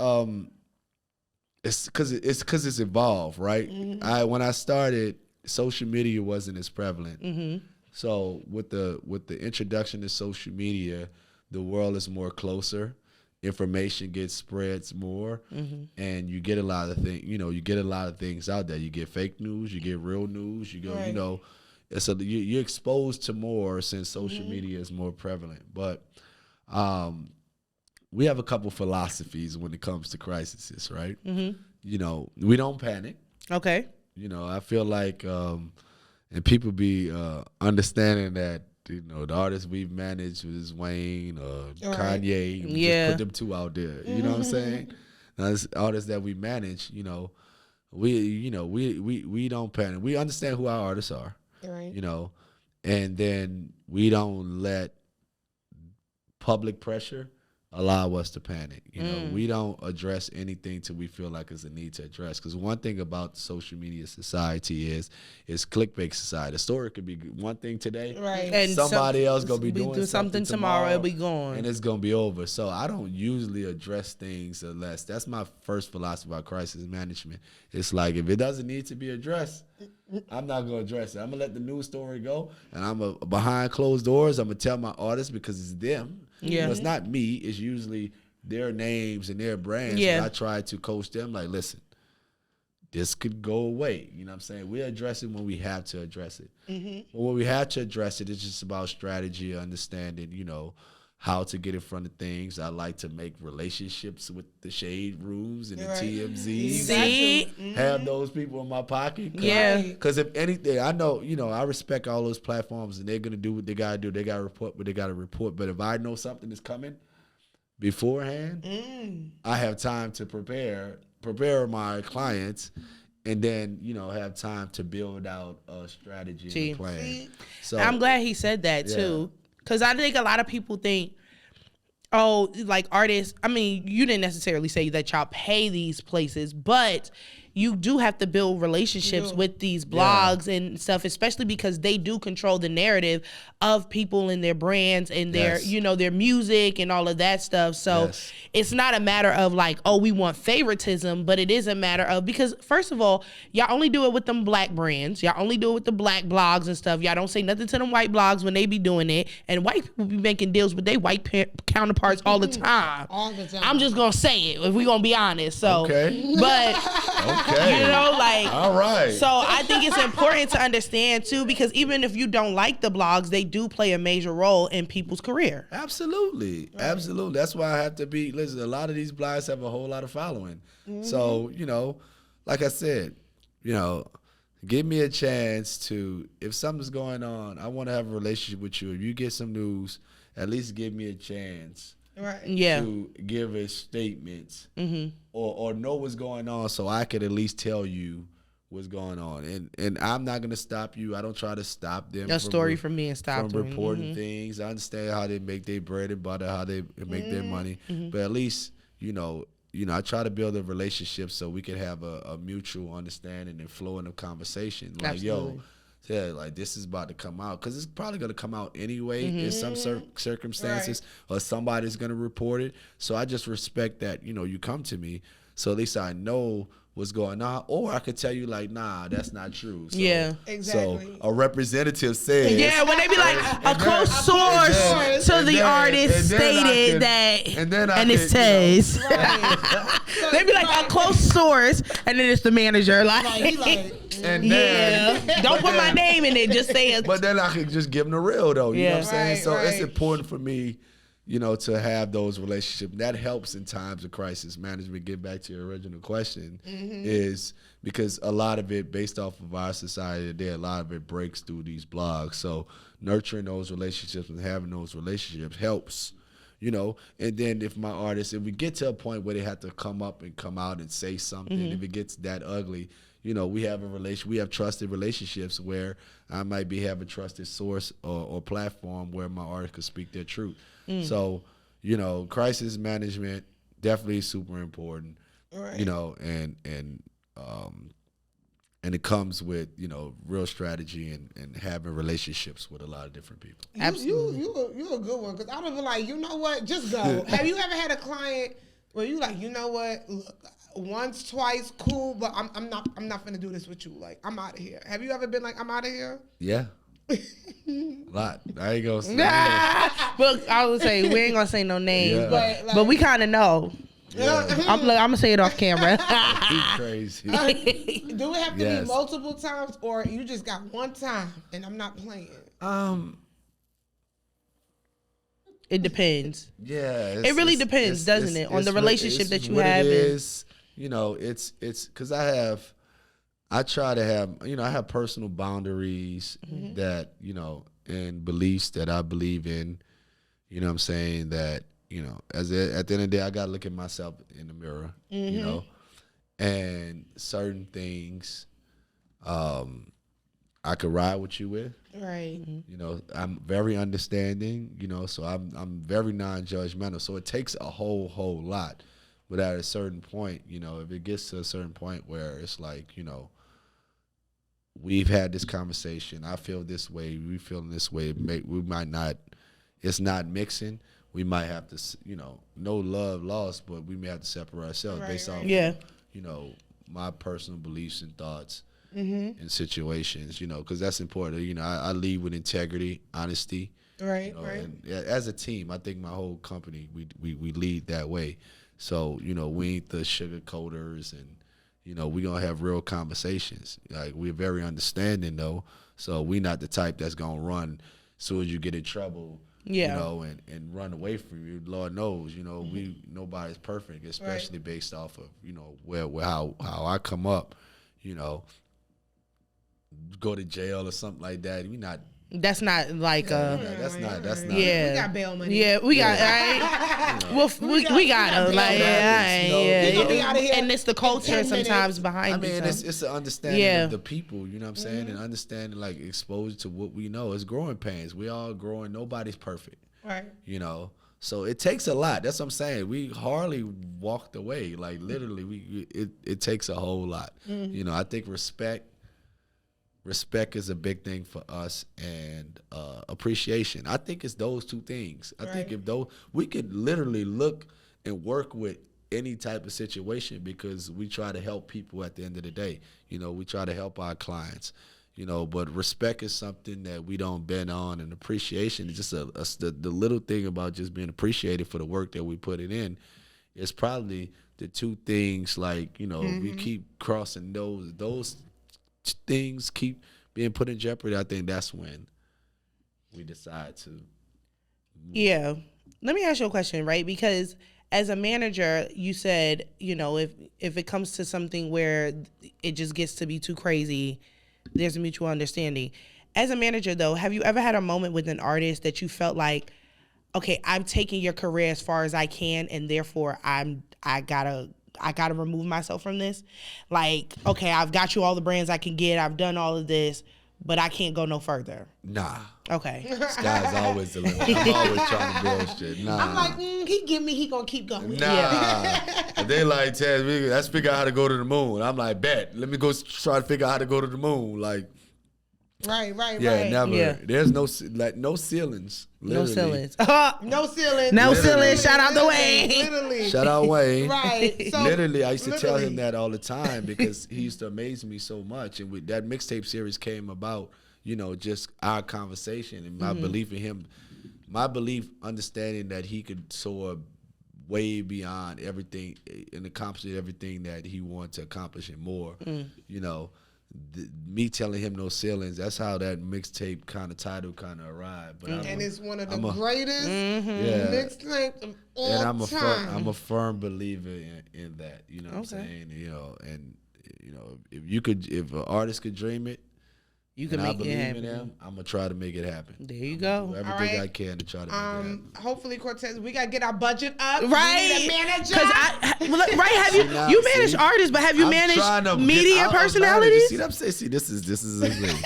It's because it's evolved, right? When I started, social media wasn't as prevalent. So with the introduction to social media, the world is more closer. Information gets spreads more, and you get a lot of things. You get a lot of things out there. You get fake news, you get real news. You go, you're exposed to more since social media is more prevalent. But we have a couple philosophies when it comes to crises, right? We don't panic. Okay. I feel like, and people be understanding that. The artists we've managed was Wayne, Kanye. We just put them two out there. You know what I'm saying? Now, this artists that we manage, we don't panic. We understand who our artists are, right. And then we don't let public pressure allow us to panic. We don't address anything till we feel like there's a need to address. Because one thing about social media society is clickbait society. The story could be one thing today, right? And somebody else gonna be doing something tomorrow. It'll be gone, and it's gonna be over. So I don't usually address things unless that's my first philosophy about crisis management. It's like if it doesn't need to be addressed, I'm not gonna address it. I'm gonna let the news story go, and I'm behind closed doors. I'm gonna tell my artists because it's them. Yeah, it's not me. It's usually their names and their brands. Yeah, I try to coach them. Like, listen, this could go away. You know what I'm saying? We address it when we have to address it. But when we have to address it, it's just about strategy, understanding. How to get in front of things. I like to make relationships with the shade rooms and the TMZs. See? Have those people in my pocket. Because if anything, I know, I respect all those platforms and they're going to do what they got to do. They got to report what they got to report. But if I know something is coming beforehand, I have time to prepare my clients and then, have time to build out a strategy and a plan. So I'm glad he said that too. Because I think a lot of people think, oh, like artists, I mean, you didn't necessarily say that y'all pay these places, but you do have to build relationships with these blogs and stuff, especially because they do control the narrative of people and their brands and their, their music and all of that stuff. So it's not a matter of like, oh, we want favoritism, but it is a matter of, because first of all, y'all only do it with them black brands. Y'all only do it with the black blogs and stuff. Y'all don't say nothing to them white blogs when they be doing it. And white people be making deals with their white counterparts all the time. All the time. I'm just going to say it if we going to be honest. So, but... Okay. All right. So I think it's important to understand too, because even if you don't like the blogs, they do play a major role in people's career. Absolutely. Absolutely. That's why I have to be, listen, a lot of these blogs have a whole lot of following. So, like I said, give me a chance to, if something's going on, I want to have a relationship with you. If you get some news, at least give me a chance. Right. Yeah. To give a statement or know what's going on so I could at least tell you what's going on. And I'm not going to stop you. I don't try to stop them. A story from me and stop from reporting things. I understand how they make their bread and butter, how they make their money. But at least, I try to build a relationship so we can have a mutual understanding and flow in the conversation. Like, Absolutely. Like this is about to come out because it's probably going to come out anyway in some circumstances, or somebody's going to report it. So I just respect that, you come to me, so at least I know what's going on, or I could tell you like, nah, that's not true. So, exactly. So a representative says, when they be like a close source to the artist stated that, and it says, they be like a close source, and then it's the manager like and then, don't put my name in it, just say it. But then I can just give them the real though. You know what I'm saying? So right. it's important for me, to have those relationships. That helps in times of crisis management. Get back to your original question, is because a lot of it, based off of our society today, a lot of it breaks through these blogs. So nurturing those relationships and having those relationships helps. And then if we get to a point where they have to come up and come out and say something, if it gets that ugly, we have trusted relationships where I might have a trusted source or platform where my artist could speak their truth. So, crisis management definitely super important. Right. And it comes with, real strategy and having relationships with a lot of different people. Absolutely. You're a good one, because I would be like, you know what, just go. Have you ever had a client where you like, you know what, look, once, twice, cool, but I'm not finna do this with you. Like, I'm out of here. Have you ever been like, I'm out of here? Yeah. Lot. I ain't gonna say. But I would say we ain't gonna say no names, Yeah. but we kind of know. Yeah. I'm gonna say it off camera. Crazy. Do it have to be multiple times, or you just got one time and I'm not playing? It depends. Yeah. It really depends, doesn't it, on the relationship that you have? It is. You know, it's because I try to have, you know, I have personal boundaries that, you know, and beliefs that I believe in. You know what I'm saying? That, you know, at the end of the day, I got to look at myself in the mirror, you know, and certain things I could ride with you with. Right. You know, I'm very understanding, you know, so I'm very non-judgmental. So it takes a whole lot. But at a certain point, you know, if it gets to a certain point where it's like, you know, we've had this conversation, I feel this way, we feel this way, we might not, it's not mixing. We might have to, you know, no love lost, but we may have to separate ourselves based off, you know, my personal beliefs and thoughts in situations, you know, because that's important. You know, I lead with integrity, honesty. Right, you know, right. And as a team, I think my whole company, we lead that way. So, you know, we ain't the sugarcoaters, and, you know, we going to have real conversations. Like, we're very understanding, though. So we not the type that's going to run as soon as you get in trouble, you know, and run away from you. Lord knows, you know, nobody's perfect, especially based off of, you know, how I come up, you know, go to jail or something like that. We not. That's not like that's not. Yeah, we got bail money. Yeah, we got. Right? Well, we got them. Like, and it's the culture sometimes behind. I mean, it, it's an understanding of the people. You know what I'm saying, and understanding, like, exposure to what we know. It's growing pains. We all growing. Nobody's perfect. Right. You know, so it takes a lot. That's what I'm saying. We hardly walked away. Like, literally, it takes a whole lot. You know, I think respect is a big thing for us, and appreciation. I think it's those two things. I think if we could literally look and work with any type of situation, because we try to help people at the end of the day. You know, we try to help our clients, you know, but respect is something that we don't bend on, and appreciation is just the little thing about just being appreciated for the work that we put it in. It's probably the two things, like, you know, we keep crossing those things keep being put in jeopardy. I think that's when we decide to move. Yeah. Let me ask you a question, right? Because as a manager, you said, you know, if it comes to something where it just gets to be too crazy, there's a mutual understanding. As a manager, though, have you ever had a moment with an artist that you felt like, okay, I'm taking your career as far as I can, and therefore I gotta remove myself from this? Like, okay, I've got you all the brands I can get, I've done all of this, but I can't go no further. Nah. Okay. Sky's always the limit. I'm always trying to build shit. Nah. I'm like, he give me, he gonna keep going. Nah. And they like, Taz, let's figure out how to go to the moon. I'm like, bet. Let me go try to figure out how to go to the moon. Like, Right. never. Yeah. There's no ceilings. Literally. No ceilings. No ceilings. No ceilings. Shout out to Wayne. Literally. Shout out Wayne. Right. So, literally, I used to tell him that all the time, because he used to amaze me so much. And that mixtape series came about, you know, just our conversation and my belief in him. My belief, understanding that he could soar way beyond everything and accomplish everything that he wanted to accomplish and more. You know, me telling him no ceilings, that's how that mixtape kind of title kind of arrived. But and it's one of the greatest mixtapes of all time. I'm a firm believer in that. You know what I'm saying? You know, and, you know, if an artist could dream it, You can make it happen. In them, I'm gonna try to make it happen. There you go. Do everything I can to try to make it happen. Hopefully, Cortez, we gotta get our budget up. Right. We need a manager. Have you managed artists, but have you managed media personalities? See what I'm saying? See, this is the thing.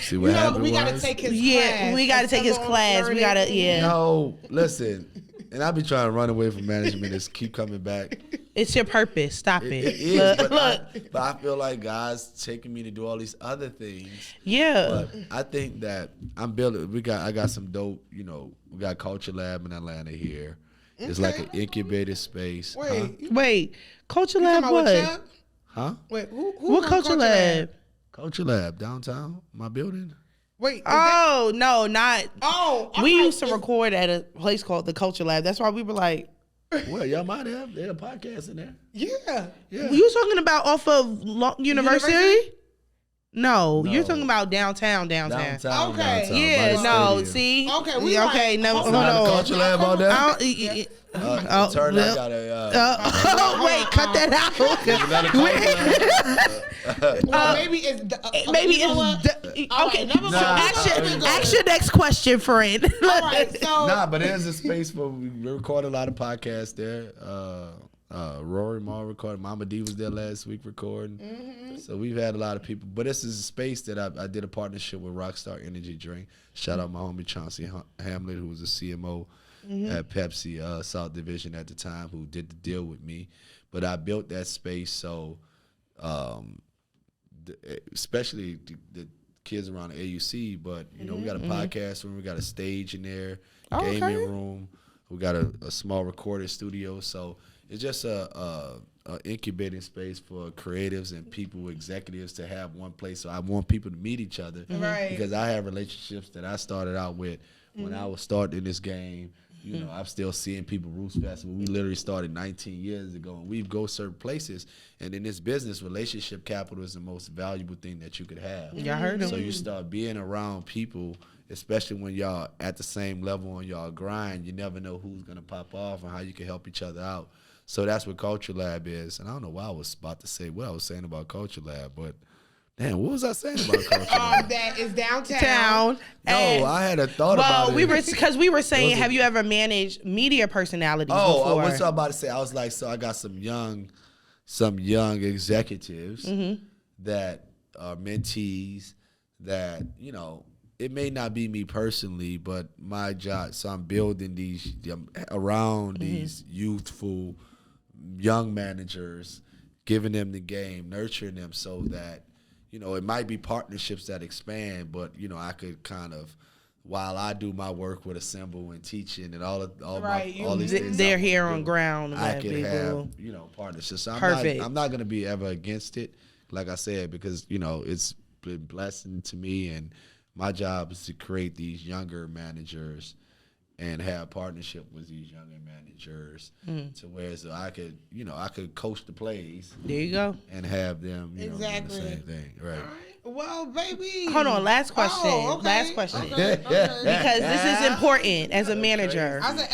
See what happened? We gotta take his class. Yeah, we gotta take his class. We gotta, No, listen. And I be trying to run away from management and keep coming back. It's your purpose. Stop it. It is, but I feel like God's taking me to do all these other things. Yeah. But I think that I'm building. I got some dope. You know, we got Culture Lab in Atlanta here. It's like an incubator space. Wait. Culture Lab what? Huh? Wait, who what Culture Lab? Culture Lab downtown, my building. Wait. Oh, no, not. Oh. We used to record at a place called the Culture Lab. That's why we were like. Well, y'all might have. There's a podcast in there. Yeah. Were you talking about off of University? No, you're talking about downtown. Okay. Downtown, Yeah, no, see? Okay, okay, no, hold Not on. a culture lab out there? Turn that got Wait, cut that out. Well, maybe it's okay. Never Ask your next question, friend. All right, so but there's a space for we record a lot of podcasts there. Rory Ma recorded. Mama D was there last week recording. So we've had a lot of people. But this is a space that I did a partnership with Rockstar Energy Drink. Shout out my homie Chauncey Hamlet, who was a CMO at Pepsi South Division at the time, who did the deal with me. But I built that space so, especially the kids around the AUC. But you know, we got a podcast room, we got a stage in there, gaming room, we got a small recording studio. So it's just a incubating space for creatives and people, executives to have one place. So I want people to meet each other because I have relationships that I started out with when I was starting this game. You know, I'm still seeing people. Roots Festival, we literally started 19 years ago, and we go certain places. And in this business, relationship capital is the most valuable thing that you could have. Yeah, I heard So you start being around people, especially when y'all at the same level on y'all grind. You never know who's gonna pop off and how you can help each other out. So that's what Culture Lab is. And I don't know why I was about to say what I was saying about Culture Lab, but damn, what was I saying about Culture Lab? that is downtown. No, I had a thought about it. Because we were saying, have you ever managed media personalities before? What's I about to say? I was like, so I got some young executives that are mentees that, you know, it may not be me personally, but my job. So I'm building these around these youthful young managers, giving them the game, nurturing them so that, you know, it might be partnerships that expand, but, you know, I could kind of, while I do my work with Assemble and teaching and all these things. They're here on ground. I could have, you know, partnerships. So I'm not going to be ever against it, like I said, because, you know, it's been a blessing to me, and my job is to create these younger managers and have partnership with these younger managers to where so I could coach the plays. There you go. And have them, you know, do the same thing. Right. Well, baby. Hold on, last question. Oh, okay. Last question. Okay. Because this is important as a manager. I said,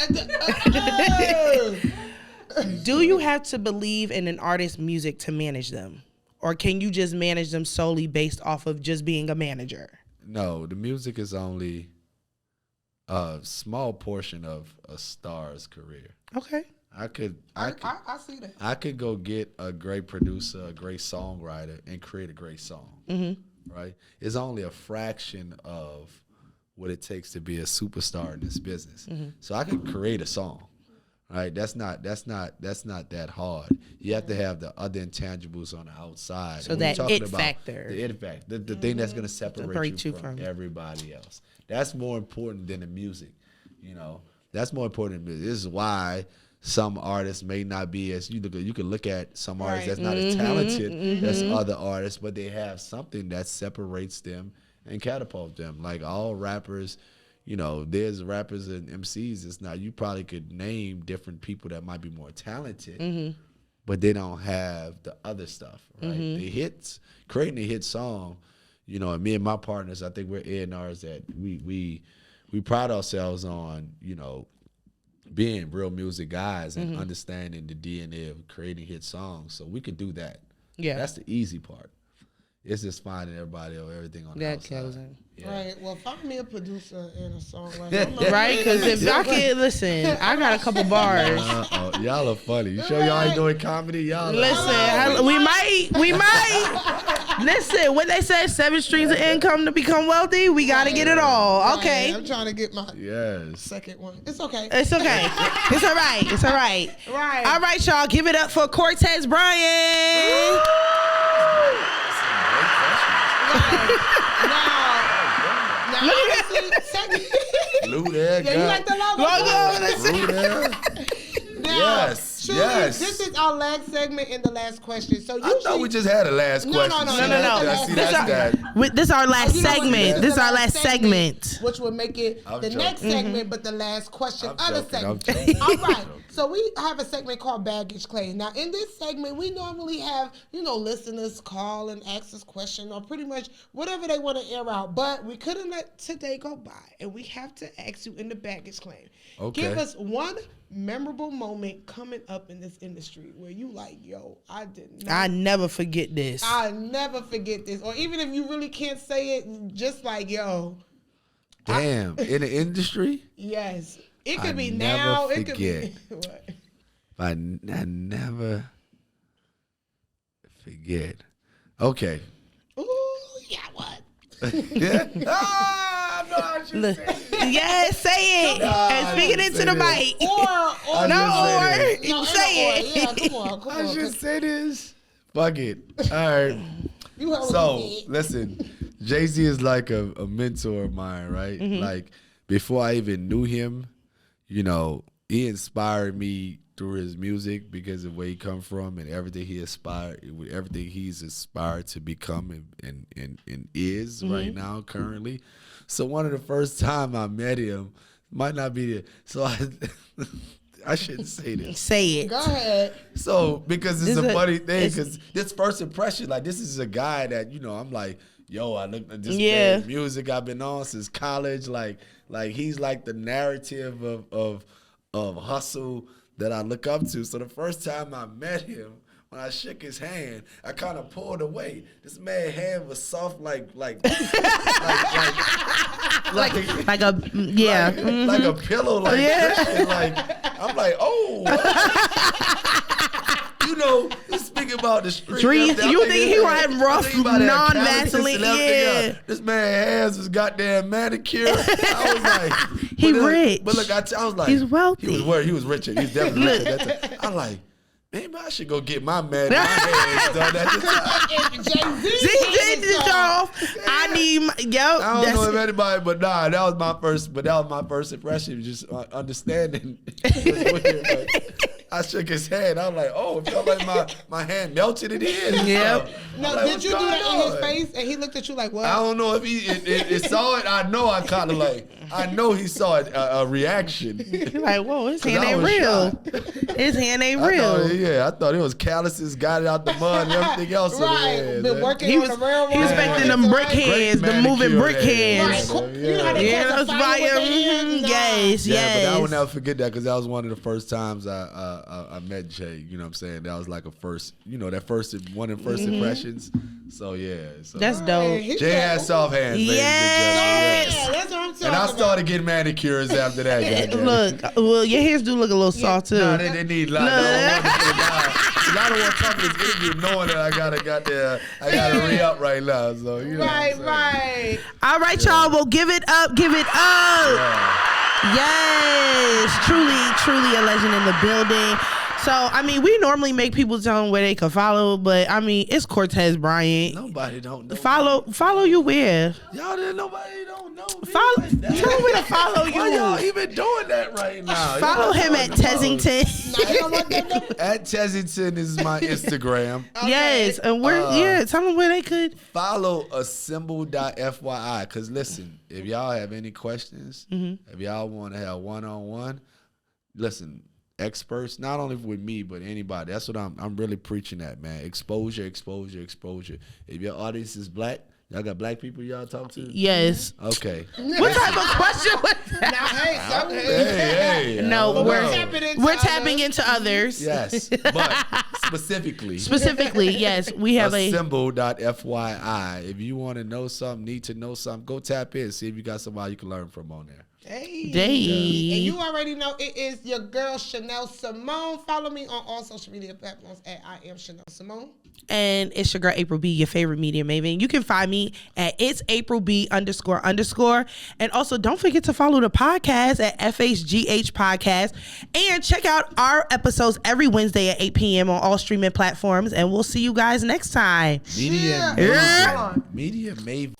Do you have to believe in an artist's music to manage them? Or can you just manage them solely based off of just being a manager? No, the music is only a small portion of a star's career. Okay. I see that. I could go get a great producer, a great songwriter, and create a great song. Right? It's only a fraction of what it takes to be a superstar in this business. So I could create a song. Right? That's not that hard. You have to have the other intangibles on the outside. So that it factor. The it factor. The thing that's gonna separate you from everybody else. That's more important than the music. You know, that's more important than music. This is why some artists may not be as you can look at some artists that's not as talented as other artists, but they have something that separates them and catapults them. Like all rappers, you know, there's rappers and MCs. It's not, you probably could name different people that might be more talented, but they don't have the other stuff, right? The hits, creating a hit song, you know, and me and my partners, I think we're A&Rs that we pride ourselves on, you know, being real music guys and understanding the DNA of creating hit songs. So we could do that. Yeah. That's the easy part. It's just finding everybody or everything on the outside. Yeah. Right. Well, find me a producer and a songwriter. Right? Because if I can listen, I got a couple bars. Y'all are funny. You sure y'all ain't doing comedy? Y'all listen. We might. Listen, when they say 7 streams of income to become wealthy, we got to get it all. Okay. I'm trying to get my second one. It's okay. It's okay. It's all right. It's all right. Right. All right, y'all. Give it up for Cortez Bryant. Now, Blue there, you like the logo? Blue there. Yes. Yes. This is our last segment and the last question. So usually, I thought we just had a last question. No. This is our last segment. This is our last segment. Which would make it the next segment, but the last question of the segment. All right. So we have a segment called Baggage Claim. Now, in this segment, we normally have, listeners call and ask us questions or pretty much whatever they want to air out. But we couldn't let today go by, and we have to ask you in the Baggage Claim. Okay. Give us one memorable moment coming up in this industry where you like, yo, I never forget this. I never forget this. Or even if you really can't say it, just like, yo. Damn, in the industry? Yes. It could be now. It could be what? I never forget. Okay. Ooh, yeah, what? Yeah. No, I should say it. Yeah, say it. And speak it into the mic. Say it. Yeah, come on. I should say this. Fuck it. All right. So, listen, Jay-Z is like a mentor of mine, right? Like, before I even knew him, he inspired me through his music because of where he come from and everything he's aspired to become and is right now currently. So one of the first time I met him might not be there. So I shouldn't say this. Say it. Go ahead. So because it's a funny thing, because this first impression, like this is a guy that I'm like, yo, I look at this man's music I've been on since college. Like he's like the narrative of hustle that I look up to. So the first time I met him, when I shook his hand, I kind of pulled away. This man's hand was soft like a pillow, Christian. I'm like, oh. Speaking about the street. You think he had rough, non-Vaseline? Yeah. This man's hands was goddamn manicured. I was like, he rich. But look, I was like, he's wealthy. He was rich. He was definitely rich at that time. I'm like, maybe I should go get my man. My hands done at the time. I don't know if anybody, but that was my first impression. Just understanding. I shook his hand. I was like, oh, it felt like my hand melted in his. Yep. Now, did you do that in his face? And he looked at you like, what? I don't know if he saw it. I know I know he saw it, a reaction. You're like, whoa, his hand ain't real. His hand ain't real. I thought it was calluses, got it out the mud and everything else. Right. Been working on the railroad. He was expecting them brick hands, the moving brick hands. Right. You know how they those yes. But I will never forget that because that was one of the first times I met Jay. You know what I'm saying? That was like a first, one of the first impressions. So that's dope. Jay has soft hands. Yeah, that's what I'm talking and I started getting manicures after that. Look, well, your hands do look a little soft too. No, they need a lot. I don't want to talk this interview knowing that I gotta re-up right now. So right. All right, y'all. Well, give it up. Yeah. Yes, truly a legend in the building. So, we normally make people tell them where they can follow, but, it's Cortez Bryant. Nobody don't know. Follow you where? Nobody don't know. Tell them where to follow you. Why y'all even doing that right now? Follow him at Tessington. At Tessington is my Instagram. Okay. Yes, and tell them where they could. Follow assemble.fyi, because listen, if y'all have any questions, if y'all want to have one-on-one, listen, experts, not only with me, but anybody. That's what I'm really preaching at, man. Exposure. If your audience is black, y'all got black people y'all talk to? Yes. Okay. What type of question was that? Hey. No, we're tapping into others. Yes, but specifically, yes, we have assemble.fyi. If you want to know something, need to know something, go tap in. See if you got somebody you can learn from on there. Hey. And you already know it is your girl Shenelle Simone. Follow me on all social media platforms at I am Shenelle Simone. And it's your girl April B, your favorite media maven. You can find me at it's April B __. And also don't forget to follow the podcast at FHGH Podcast. And check out our episodes every Wednesday at 8 p.m. on all streaming platforms. And we'll see you guys next time. Media Maven.